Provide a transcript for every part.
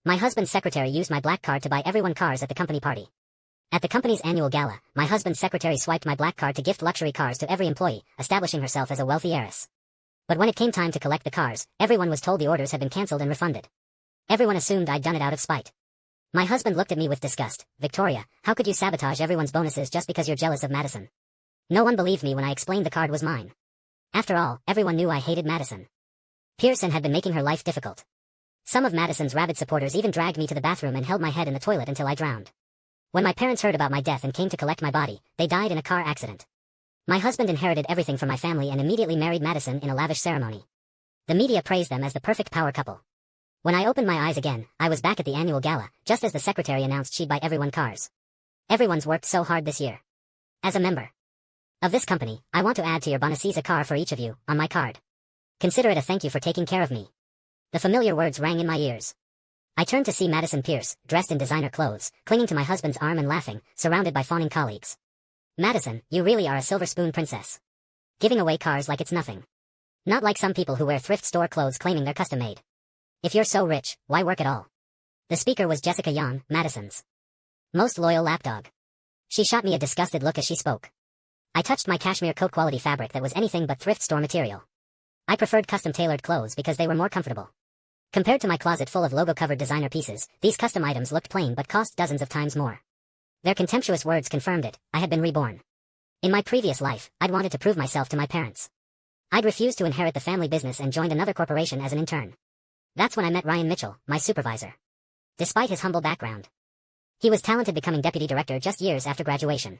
My husband's secretary used my black card to buy everyone cars at the company party. At the company's annual gala, my husband's secretary swiped my black card to gift luxury cars to every employee, establishing herself as a wealthy heiress. But when it came time to collect the cars, everyone was told the orders had been cancelled and refunded. Everyone assumed I'd done it out of spite. My husband looked at me with disgust. Victoria, how could you sabotage everyone's bonuses just because you're jealous of Madison? No one believed me when I explained the card was mine. After all, everyone knew I hated Madison Pierce and had been making her life difficult. Some of Madison's rabid supporters even dragged me to the bathroom and held my head in the toilet until I drowned. When my parents heard about my death and came to collect my body, they died in a car accident. My husband inherited everything from my family and immediately married Madison in a lavish ceremony. The media praised them as the perfect power couple. When I opened my eyes again, I was back at the annual gala, just as the secretary announced she'd buy everyone cars. Everyone's worked so hard this year. As a member of this company, I want to add to your bonuses a car for each of you, on my card. Consider it a thank you for taking care of me. The familiar words rang in my ears. I turned to see Madison Pierce, dressed in designer clothes, clinging to my husband's arm and laughing, surrounded by fawning colleagues. Madison, you really are a silver spoon princess. Giving away cars like it's nothing. Not like some people who wear thrift store clothes claiming they're custom made. If you're so rich, why work at all? The speaker was Jessica Young, Madison's most loyal lapdog. She shot me a disgusted look as she spoke. I touched my cashmere coat quality fabric that was anything but thrift store material. I preferred custom-tailored clothes because they were more comfortable. Compared to my closet full of logo-covered designer pieces, these custom items looked plain but cost dozens of times more. Their contemptuous words confirmed it. I had been reborn. In my previous life, I'd wanted to prove myself to my parents. I'd refused to inherit the family business and joined another corporation as an intern. That's when I met Ryan Mitchell, my supervisor. Despite his humble background, he was talented, becoming deputy director just years after graduation.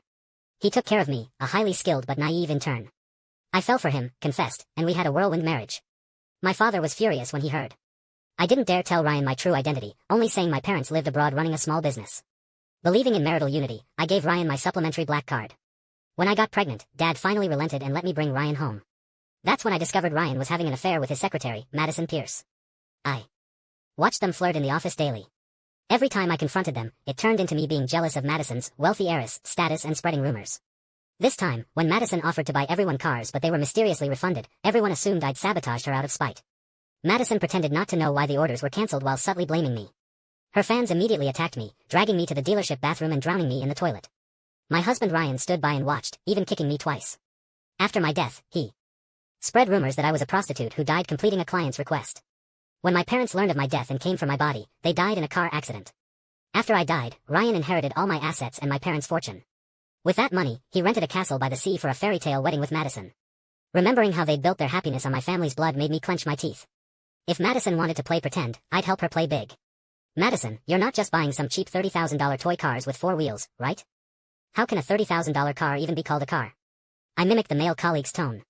He took care of me, a highly skilled but naive intern. I fell for him, confessed, and we had a whirlwind marriage. My father was furious when he heard. I didn't dare tell Ryan my true identity, only saying my parents lived abroad running a small business. Believing in marital unity, I gave Ryan my supplementary black card. When I got pregnant, Dad finally relented and let me bring Ryan home. That's when I discovered Ryan was having an affair with his secretary, Madison Pierce. I watched them flirt in the office daily. Every time I confronted them, it turned into me being jealous of Madison's wealthy heiress status and spreading rumors. This time, when Madison offered to buy everyone cars but they were mysteriously refunded, everyone assumed I'd sabotaged her out of spite. Madison pretended not to know why the orders were cancelled while subtly blaming me. Her fans immediately attacked me, dragging me to the dealership bathroom and drowning me in the toilet. My husband Ryan stood by and watched, even kicking me twice. After my death, he spread rumors that I was a prostitute who died completing a client's request. When my parents learned of my death and came for my body, they died in a car accident. After I died, Ryan inherited all my assets and my parents' fortune. With that money, he rented a castle by the sea for a fairy tale wedding with Madison. Remembering how they'd built their happiness on my family's blood made me clench my teeth. If Madison wanted to play pretend, I'd help her play big. Madison, you're not just buying some cheap $30,000 toy cars with 4 wheels, right? How can a $30,000 car even be called a car? I mimicked the male colleague's tone.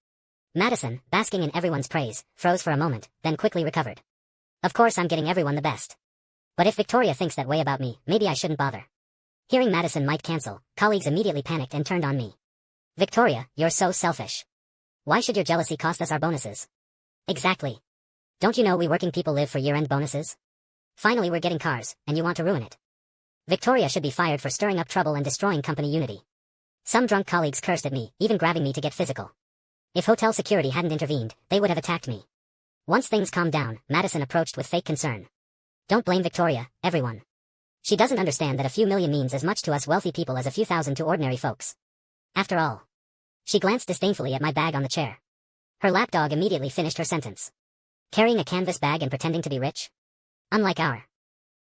Madison, basking in everyone's praise, froze for a moment, then quickly recovered. Of course I'm getting everyone the best. But if Victoria thinks that way about me, maybe I shouldn't bother. Hearing Madison might cancel, colleagues immediately panicked and turned on me. Victoria, you're so selfish. Why should your jealousy cost us our bonuses? Exactly. Don't you know we working people live for year-end bonuses? Finally we're getting cars, and you want to ruin it. Victoria should be fired for stirring up trouble and destroying company unity. Some drunk colleagues cursed at me, even grabbing me to get physical. If hotel security hadn't intervened, they would have attacked me. Once things calmed down, Madison approached with fake concern. Don't blame Victoria, everyone. She doesn't understand that a few million means as much to us wealthy people as a few thousand to ordinary folks. After all. She glanced disdainfully at my bag on the chair. Her lapdog immediately finished her sentence. Carrying a canvas bag and pretending to be rich? Unlike our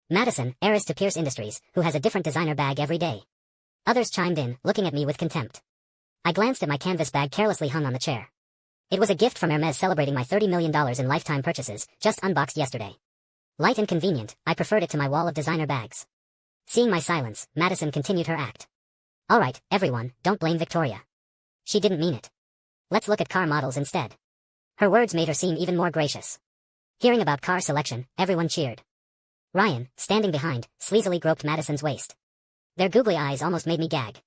Madison, heiress to Pierce Industries, who has a different designer bag every day. Others chimed in, looking at me with contempt. I glanced at my canvas bag carelessly hung on the chair. It was a gift from Hermes celebrating my $30 million in lifetime purchases, just unboxed yesterday. Light and convenient, I preferred it to my wall of designer bags. Seeing my silence, Madison continued her act. All right, everyone, don't blame Victoria. She didn't mean it. Let's look at car models instead. Her words made her seem even more gracious. Hearing about car selection, everyone cheered. Ryan, standing behind, sleazily groped Madison's waist. Their googly eyes almost made me gag.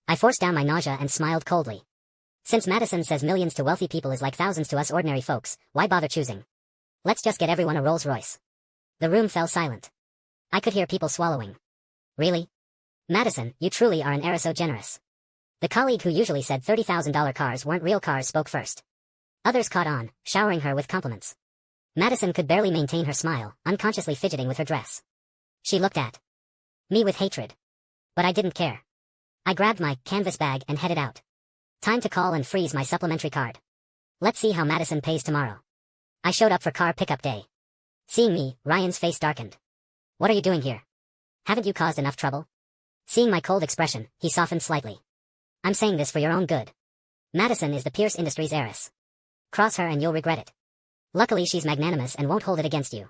I forced down my nausea and smiled coldly. Since Madison says millions to wealthy people is like thousands to us ordinary folks, why bother choosing? Let's just get everyone a Rolls Royce. The room fell silent. I could hear people swallowing. Really? Madison, you truly are an heiress so generous. The colleague who usually said $30,000 cars weren't real cars spoke first. Others caught on, showering her with compliments. Madison could barely maintain her smile, unconsciously fidgeting with her dress. She looked at me with hatred. But I didn't care. I grabbed my canvas bag and headed out. Time to call and freeze my supplementary card. Let's see how Madison pays tomorrow. I showed up for car pickup day. Seeing me, Ryan's face darkened. What are you doing here? Haven't you caused enough trouble? Seeing my cold expression, he softened slightly. I'm saying this for your own good. Madison is the Pierce Industries heiress. Cross her and you'll regret it. Luckily she's magnanimous and won't hold it against you.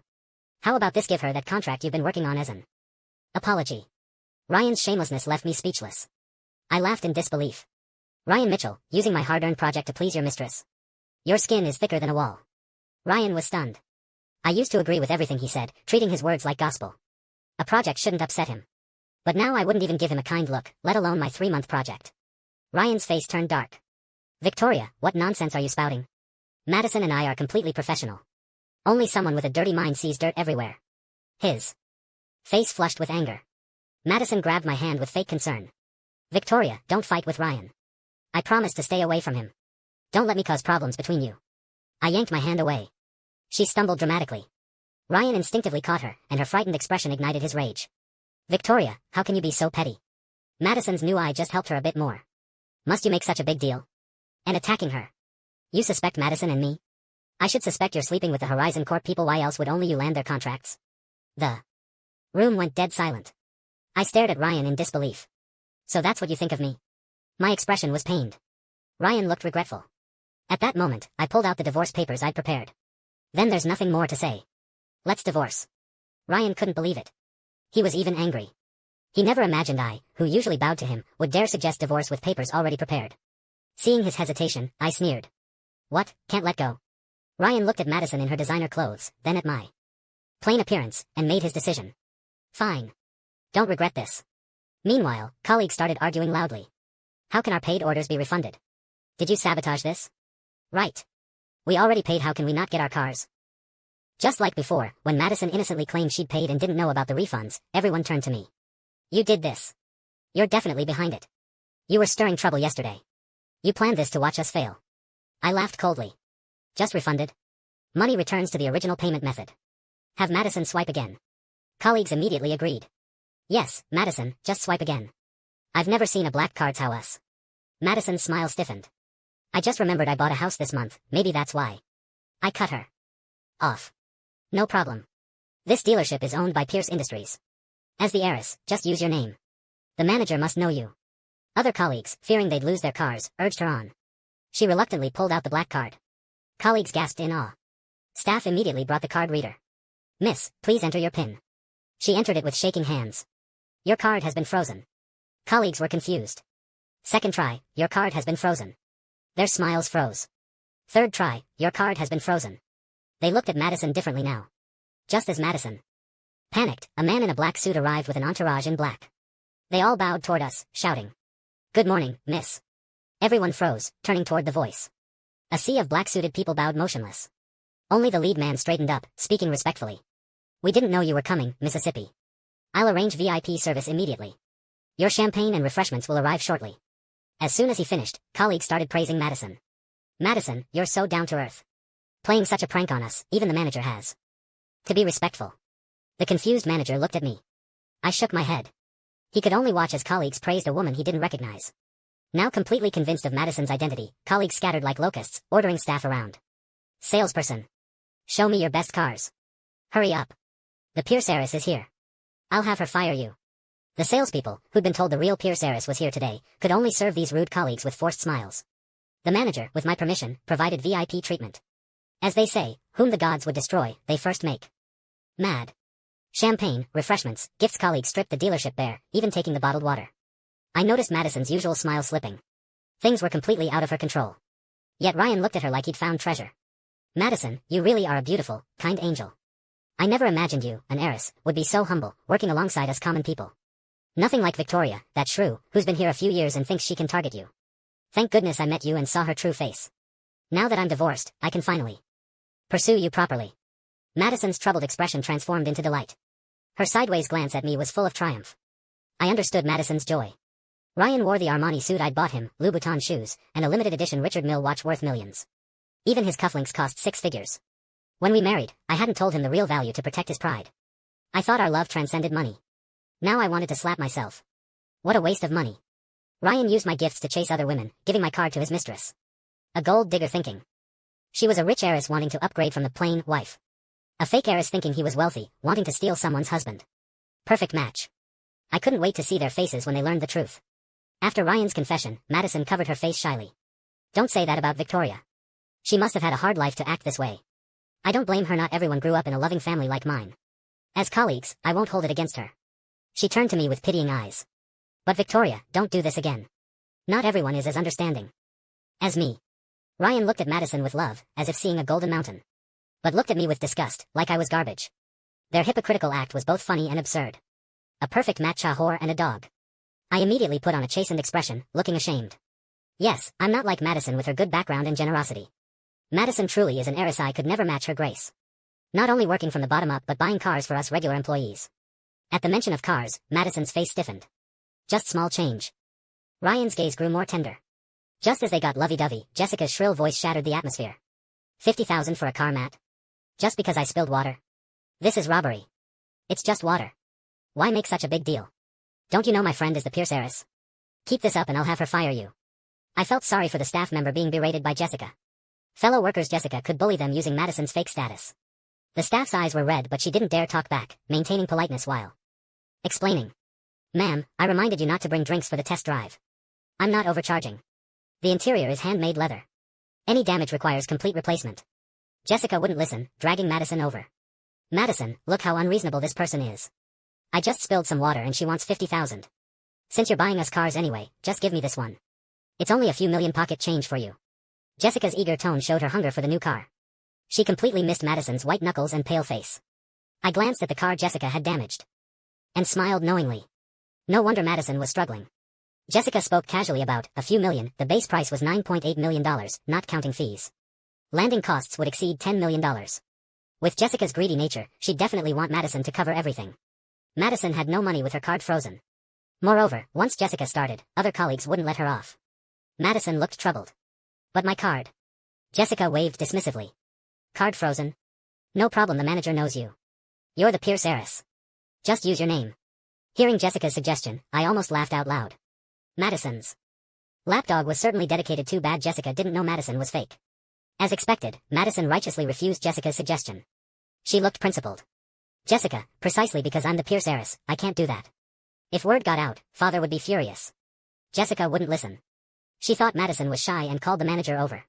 How about this, give her that contract you've been working on as an apology? Ryan's shamelessness left me speechless. I laughed in disbelief. Ryan Mitchell, using my hard-earned project to please your mistress. Your skin is thicker than a wall. Ryan was stunned. I used to agree with everything he said, treating his words like gospel. A project shouldn't upset him. But now I wouldn't even give him a kind look, let alone my 3-month project. Ryan's face turned dark. Victoria, what nonsense are you spouting? Madison and I are completely professional. Only someone with a dirty mind sees dirt everywhere. His face flushed with anger. Madison grabbed my hand with fake concern. Victoria, don't fight with Ryan. I promise to stay away from him. Don't let me cause problems between you. I yanked my hand away. She stumbled dramatically. Ryan instinctively caught her, and her frightened expression ignited his rage. Victoria, how can you be so petty? Madison's new eye just helped her a bit more. Must you make such a big deal? And attacking her. You suspect Madison and me? I should suspect you're sleeping with the Horizon Corp people, why else would only you land their contracts? The room went dead silent. I stared at Ryan in disbelief. So that's what you think of me? My expression was pained. Ryan looked regretful. At that moment, I pulled out the divorce papers I'd prepared. Then there's nothing more to say. Let's divorce. Ryan couldn't believe it. He was even angry. He never imagined I, who usually bowed to him, would dare suggest divorce with papers already prepared. Seeing his hesitation, I sneered. What, can't let go? Ryan looked at Madison in her designer clothes, then at my plain appearance, and made his decision. Fine. Don't regret this. Meanwhile, colleagues started arguing loudly. How can our paid orders be refunded? Did you sabotage this? Right. We already paid, how can we not get our cars? Just like before, when Madison innocently claimed she'd paid and didn't know about the refunds, everyone turned to me. You did this. You're definitely behind it. You were stirring trouble yesterday. You planned this to watch us fail. I laughed coldly. Just refunded. Money returns to the original payment method. Have Madison swipe again. Colleagues immediately agreed. Yes, Madison, just swipe again. I've never seen a black card's how us. Madison's smile stiffened. I just remembered I bought a house this month, maybe that's why. I cut her off. No problem. This dealership is owned by Pierce Industries. As the heiress, just use your name. The manager must know you. Other colleagues, fearing they'd lose their cars, urged her on. She reluctantly pulled out the black card. Colleagues gasped in awe. Staff immediately brought the card reader. Miss, please enter your PIN. She entered it with shaking hands. Your card has been frozen. Colleagues were confused. Second try, your card has been frozen. Their smiles froze. Third try, your card has been frozen. They looked at Madison differently now. Just as Madison panicked, a man in a black suit arrived with an entourage in black. They all bowed toward us, shouting, Good morning, miss. Everyone froze, turning toward the voice. A sea of black-suited people bowed motionless. Only the lead man straightened up, speaking respectfully. We didn't know you were coming, Mississippi. I'll arrange VIP service immediately. Your champagne and refreshments will arrive shortly. As soon as he finished, colleagues started praising Madison. Madison, you're so down-to-earth. Playing such a prank on us, even the manager has to be respectful. The confused manager looked at me. I shook my head. He could only watch as colleagues praised a woman he didn't recognize. Now completely convinced of Madison's identity, colleagues scattered like locusts, ordering staff around. Salesperson. Show me your best cars. Hurry up. The Pierce heiress is here. I'll have her fire you. The salespeople, who'd been told the real Pierce heiress was here today, could only serve these rude colleagues with forced smiles. The manager, with my permission, provided VIP treatment. As they say, whom the gods would destroy, they first make mad. Champagne, refreshments, gifts, colleagues stripped the dealership bare, even taking the bottled water. I noticed Madison's usual smile slipping. Things were completely out of her control. Yet Ryan looked at her like he'd found treasure. Madison, you really are a beautiful, kind angel. I never imagined you, an heiress, would be so humble, working alongside us common people. Nothing like Victoria, that shrew, who's been here a few years and thinks she can target you. Thank goodness I met you and saw her true face. Now that I'm divorced, I can finally pursue you properly. Madison's troubled expression transformed into delight. Her sideways glance at me was full of triumph. I understood Madison's joy. Ryan wore the Armani suit I'd bought him, Louboutin shoes, and a limited edition Richard Mille watch worth millions. Even his cufflinks cost 6 figures. When we married, I hadn't told him the real value to protect his pride. I thought our love transcended money. Now I wanted to slap myself. What a waste of money. Ryan used my gifts to chase other women, giving my card to his mistress. A gold digger thinking. She was a rich heiress wanting to upgrade from the plain wife. A fake heiress thinking he was wealthy, wanting to steal someone's husband. Perfect match. I couldn't wait to see their faces when they learned the truth. After Ryan's confession, Madison covered her face shyly. Don't say that about Victoria. She must have had a hard life to act this way. I don't blame her, not everyone grew up in a loving family like mine. As colleagues, I won't hold it against her. She turned to me with pitying eyes. But Victoria, don't do this again. Not everyone is as understanding as me. Ryan looked at Madison with love, as if seeing a golden mountain. But looked at me with disgust, like I was garbage. Their hypocritical act was both funny and absurd. A perfect match, a whore and a dog. I immediately put on a chastened expression, looking ashamed. Yes, I'm not like Madison with her good background and generosity. Madison truly is an heiress. I could never match her grace. Not only working from the bottom up but buying cars for us regular employees. At the mention of cars, Madison's face stiffened. Just small change. Ryan's gaze grew more tender. Just as they got lovey-dovey, Jessica's shrill voice shattered the atmosphere. 50,000 for a car, Matt? Just because I spilled water? This is robbery. It's just water. Why make such a big deal? Don't you know my friend is the Pierce heiress? Keep this up and I'll have her fire you. I felt sorry for the staff member being berated by Jessica. Fellow workers, Jessica could bully them using Madison's fake status. The staff's eyes were red, but she didn't dare talk back, maintaining politeness while explaining. Ma'am, I reminded you not to bring drinks for the test drive. I'm not overcharging. The interior is handmade leather. Any damage requires complete replacement. Jessica wouldn't listen, dragging Madison over. Madison, look how unreasonable this person is. I just spilled some water and she wants 50,000. Since you're buying us cars anyway, just give me this one. It's only a few million pocket change for you. Jessica's eager tone showed her hunger for the new car. She completely missed Madison's white knuckles and pale face. I glanced at the car Jessica had damaged. And smiled knowingly. No wonder Madison was struggling. Jessica spoke casually about a few million. The base price was $9.8 million, not counting fees. Landing costs would exceed $10 million. With Jessica's greedy nature, she'd definitely want Madison to cover everything. Madison had no money with her card frozen. Moreover, once Jessica started, other colleagues wouldn't let her off. Madison looked troubled. But my card. Jessica waved dismissively. Card frozen? No problem, the manager knows you. You're the Pierce heiress. Just use your name. Hearing Jessica's suggestion, I almost laughed out loud. Madison's lapdog was certainly dedicated. Too bad Jessica didn't know Madison was fake. As expected, Madison righteously refused Jessica's suggestion. She looked principled. Jessica, precisely because I'm the Pierce heiress, I can't do that. If word got out, father would be furious. Jessica wouldn't listen. She thought Madison was shy and called the manager over.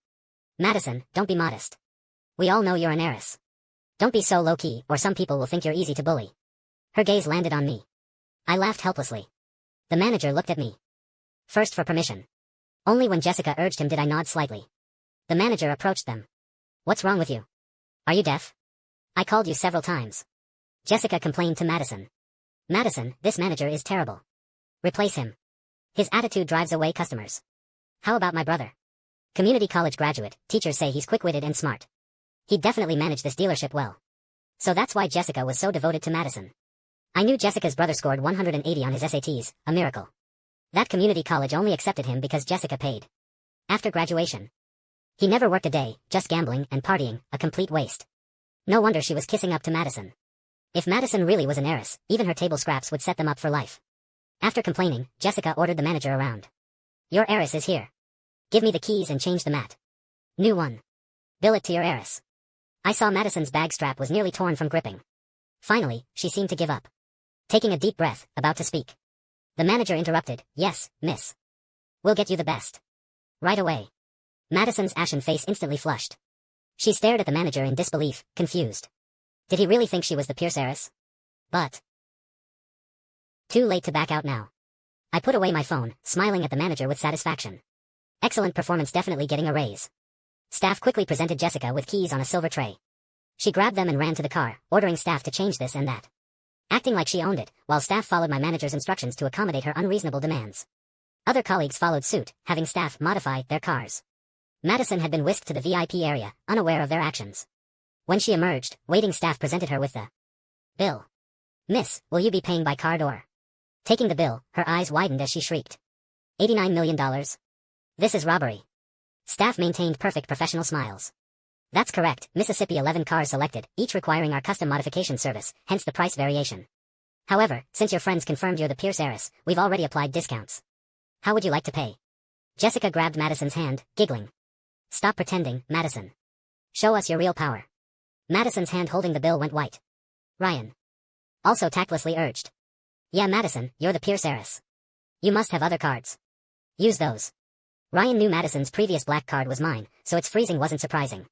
Madison, don't be modest. We all know you're an heiress. Don't be so low-key, or some people will think you're easy to bully. Her gaze landed on me. I laughed helplessly. The manager looked at me. First for permission. Only when Jessica urged him did I nod slightly. The manager approached them. What's wrong with you? Are you deaf? I called you several times. Jessica complained to Madison. Madison, this manager is terrible. Replace him. His attitude drives away customers. How about my brother? Community college graduate, teachers say he's quick-witted and smart. He'd definitely manage this dealership well. So that's why Jessica was so devoted to Madison. I knew Jessica's brother scored 180 on his SATs, a miracle. That community college only accepted him because Jessica paid. After graduation, he never worked a day, just gambling and partying, a complete waste. No wonder she was kissing up to Madison. If Madison really was an heiress, even her table scraps would set them up for life. After complaining, Jessica ordered the manager around. Your heiress is here. Give me the keys and change the mat. New one. Bill it to your heiress. I saw Madison's bag strap was nearly torn from gripping. Finally, she seemed to give up. Taking a deep breath, about to speak. The manager interrupted, yes, miss. We'll get you the best. Right away. Madison's ashen face instantly flushed. She stared at the manager in disbelief, confused. Did he really think she was the Pierce heiress? But too late to back out now. I put away my phone, smiling at the manager with satisfaction. Excellent performance, definitely getting a raise. Staff quickly presented Jessica with keys on a silver tray. She grabbed them and ran to the car, ordering staff to change this and that. Acting like she owned it, while staff followed my manager's instructions to accommodate her unreasonable demands. Other colleagues followed suit, having staff modify their cars. Madison had been whisked to the VIP area, unaware of their actions. When she emerged, waiting staff presented her with the bill. Miss, will you be paying by card or? Taking the bill, her eyes widened as she shrieked. $89 million? This is robbery. Staff maintained perfect professional smiles. That's correct, Mississippi 11 cars selected, each requiring our custom modification service, hence the price variation. However, since your friends confirmed you're the Pierce heiress, we've already applied discounts. How would you like to pay? Jessica grabbed Madison's hand, giggling. Stop pretending, Madison. Show us your real power. Madison's hand holding the bill went white. Ryan also tactlessly urged. Yeah, Madison, you're the Pierce heiress. You must have other cards. Use those. Ryan knew Madison's previous black card was mine, so its freezing wasn't surprising.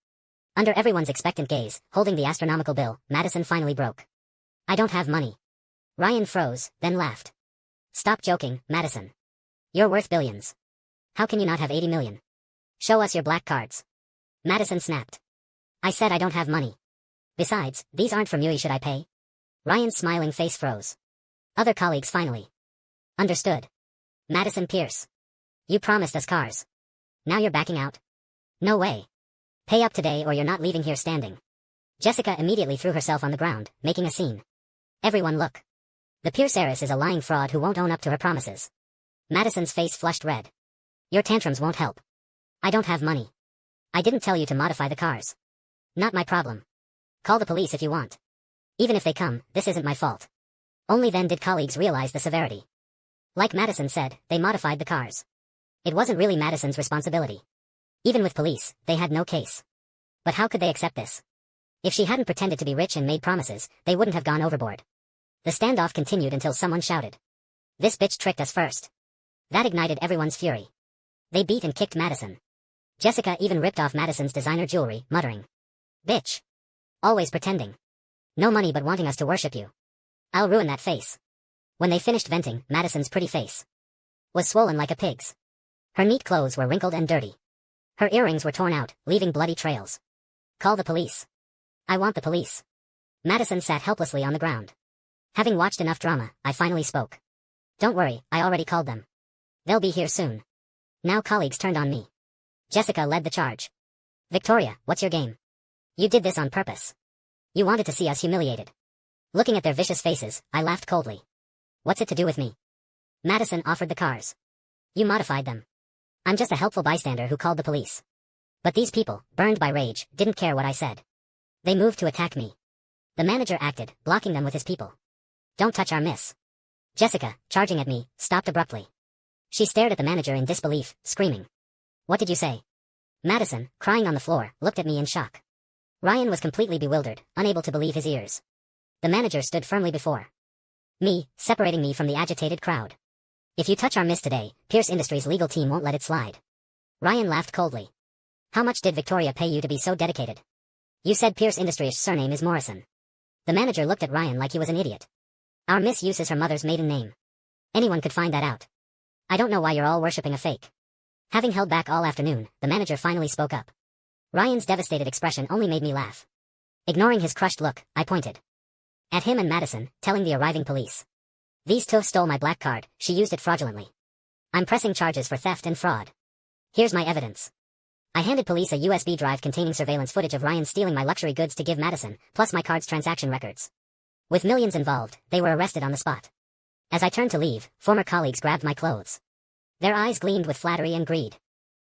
Under everyone's expectant gaze, holding the astronomical bill, Madison finally broke. I don't have money. Ryan froze, then laughed. Stop joking, Madison. You're worth billions. How can you not have 80 million? Show us your black cards. Madison snapped. I said I don't have money. Besides, these aren't from you, should I pay? Ryan's smiling face froze. Other colleagues finally understood. Madison Pierce. You promised us cars. Now you're backing out? No way. Pay up today or you're not leaving here standing. Jessica immediately threw herself on the ground, making a scene. Everyone look. The Pierce heiress is a lying fraud who won't own up to her promises. Madison's face flushed red. Your tantrums won't help. I don't have money. I didn't tell you to modify the cars. Not my problem. Call the police if you want. Even if they come, this isn't my fault. Only then did colleagues realize the severity. Like Madison said, they modified the cars. It wasn't really Madison's responsibility. Even with police, they had no case. But how could they accept this? If she hadn't pretended to be rich and made promises, they wouldn't have gone overboard. The standoff continued until someone shouted. This bitch tricked us first. That ignited everyone's fury. They beat and kicked Madison. Jessica even ripped off Madison's designer jewelry, muttering. Bitch. Always pretending. No money but wanting us to worship you. I'll ruin that face. When they finished venting, Madison's pretty face was swollen like a pig's. Her neat clothes were wrinkled and dirty. Her earrings were torn out, leaving bloody trails. Call the police. I want the police. Madison sat helplessly on the ground. Having watched enough drama, I finally spoke. Don't worry, I already called them. They'll be here soon. Now colleagues turned on me. Jessica led the charge. Victoria, what's your game? You did this on purpose. You wanted to see us humiliated. Looking at their vicious faces, I laughed coldly. What's it to do with me? Madison offered the cars. You modified them. I'm just a helpful bystander who called the police. But these people, burned by rage, didn't care what I said. They moved to attack me. The manager acted, blocking them with his people. Don't touch our miss. Jessica, charging at me, stopped abruptly. She stared at the manager in disbelief, screaming. What did you say? Madison, crying on the floor, looked at me in shock. Ryan was completely bewildered, unable to believe his ears. The manager stood firmly before me, separating me from the agitated crowd. If you touch our miss today, Pierce Industries' legal team won't let it slide. Ryan laughed coldly. How much did Victoria pay you to be so dedicated? You said Pierce Industries' surname is Morrison. The manager looked at Ryan like he was an idiot. Our miss uses her mother's maiden name. Anyone could find that out. I don't know why you're all worshipping a fake. Having held back all afternoon, the manager finally spoke up. Ryan's devastated expression only made me laugh. Ignoring his crushed look, I pointed at him and Madison, telling the arriving police. These two stole my black card, she used it fraudulently. I'm pressing charges for theft and fraud. Here's my evidence. I handed police a USB drive containing surveillance footage of Ryan stealing my luxury goods to give Madison, plus my card's transaction records. With millions involved, they were arrested on the spot. As I turned to leave, former colleagues grabbed my clothes. Their eyes gleamed with flattery and greed.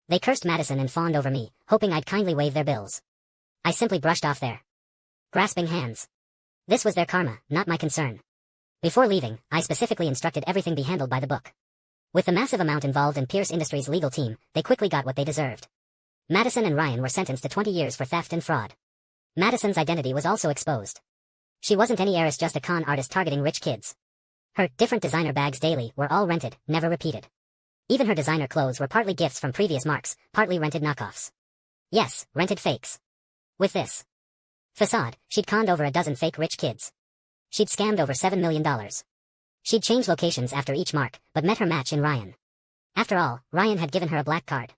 They cursed Madison and fawned over me, hoping I'd kindly waive their bills. I simply brushed off their grasping hands. This was their karma, not my concern. Before leaving, I specifically instructed everything be handled by the book. With the massive amount involved in Pierce Industries' legal team, they quickly got what they deserved. Madison and Ryan were sentenced to 20 years for theft and fraud. Madison's identity was also exposed. She wasn't any heiress, just a con artist targeting rich kids. Her different designer bags daily were all rented, never repeated. Even her designer clothes were partly gifts from previous marks, partly rented knockoffs. Yes, rented fakes. With this facade, she'd conned over a dozen fake rich kids. She'd scammed over $7 million. She'd changed locations after each mark, but met her match in Ryan. After all, Ryan had given her a black card.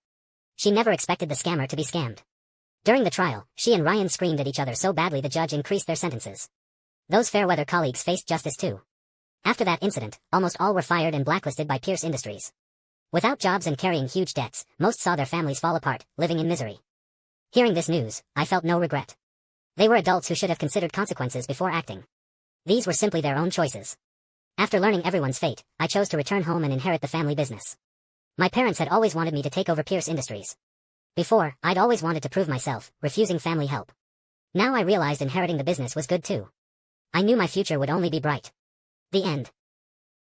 She never expected the scammer to be scammed. During the trial, she and Ryan screamed at each other so badly the judge increased their sentences. Those fair-weather colleagues faced justice too. After that incident, almost all were fired and blacklisted by Pierce Industries. Without jobs and carrying huge debts, most saw their families fall apart, living in misery. Hearing this news, I felt no regret. They were adults who should have considered consequences before acting. These were simply their own choices. After learning everyone's fate, I chose to return home and inherit the family business. My parents had always wanted me to take over Pierce Industries. Before, I'd always wanted to prove myself, refusing family help. Now I realized inheriting the business was good too. I knew my future would only be bright. The end.